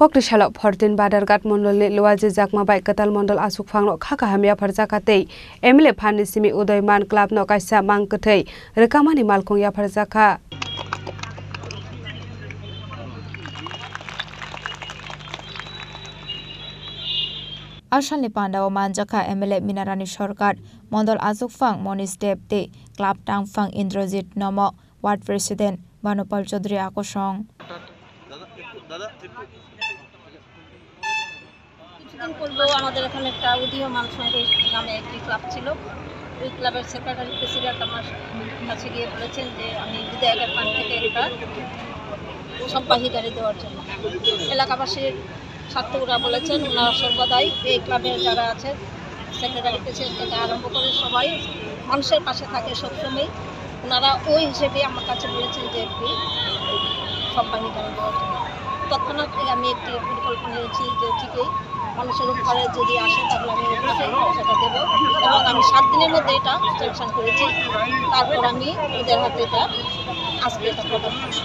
Kokri Shalop Hortin Badargat Mondol Luaji Jakma by Katal Mondol Asuk Fangno Kakahamia Farzakate, Emile Panisimi Udoyman Club no Kaisa Mankate, Rekamani Malkoya Farzaka. Ashan Lipanda o Manjaka Emile Minarani Shorkat, Mondol Asuk Fang Monis Depte, Club Tang Fang Indrojit Nomo, Ward President, Banopal Chodri Akosong. কিছুদিন পূর্বে আমাদের এখানে একটা উদীয়মান সংঘ নামে একটি club ছিল। ওই ক্লাবের সেক্রেটারি প্রেসিডেন্ট আমার কাছে গিয়ে বলেছেন যে আমি বিধায়কের ফান্ড থেকে একটা সপ্তাহি গাড়ি দেওয়ার জন্য। এলাকাবাসীর স্বার্থে ওরা বলেছেন ওনারা সর্বদাই এই ক্লাবের যারা আছে সেক্রেটারি প্রেসিডেন্ট থেকে আরম্ভ করে সবাই মানুষের পাশে থাকে সবসময়। ওনারা ওই হিসেবে আমার কাছে বলেছেন যে একটি সপ্তাহি গাড়ি দেওয়ার জন্য। তৎক্ষণাৎ আমি একটি পরিকল্পনা নিয়েছি যে ঠিকই মানুষের উপকারে যদি আসে তাহলে আমি সেটা দেবো এবং আমি 7 দিনের মধ্যে এটা স্যাংশন করেছি। তারপর আমি ওদের হাতে এটা আজকে এটা প্রদান করছি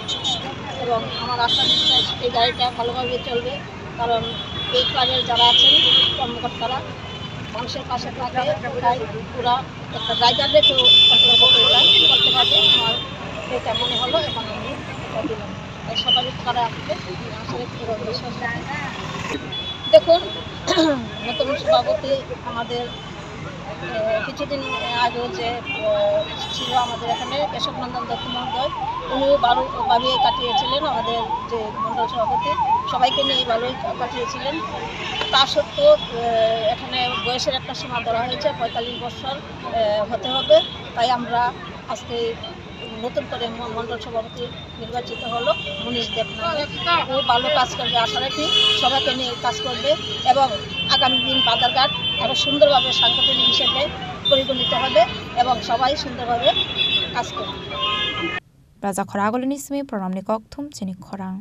এবং আমার আশা বিশ্বাস এই গাড়িটা ভালোভাবে চলবে, কারণ এই ক্লাবের যারা আছেন কর্মকর্তারা মানুষের পাশে থাকে, পুরা একটা জায়গা রেখেও করতে পারবে। আমার এটা মনে হলো এবং আমি এটা দিলাম। সবাই তারা আসলে বিশ্বাস দেখুন, নতুন সভাপতি আমাদের কিছুদিন আগে যে ছিল আমাদের এখানে কেশবনন্দন দত্ত মহোদয়, উনিও ভালোভাবে কাটিয়েছিলেন। আমাদের যে মণ্ডল সভাপতি সবাইকে নিয়ে ভালোই কাটিয়েছিলেন। তা সত্ত্বেও এখানে বয়সের একটা সীমা ধরা হয়েছে, 45 বছর হতে হবে। তাই আমরা আজকে নতুন করে মণ্ডল সভাপতি নির্বাচিত হলো মনীষ দেবনাথ। ও ভালো কাজ করবে আশা রাখি, সবাইকে নিয়ে কাজ করবে এবং আগামী দিন বাদারঘাট আরও সুন্দরভাবে সাংগঠনিক হিসেবে পরিগণিত হবে এবং সবাই সুন্দরভাবে কাজ করবে। রাজা খরাগলিনিসমি প্রণাম নিকক থুম চিনি খরাং।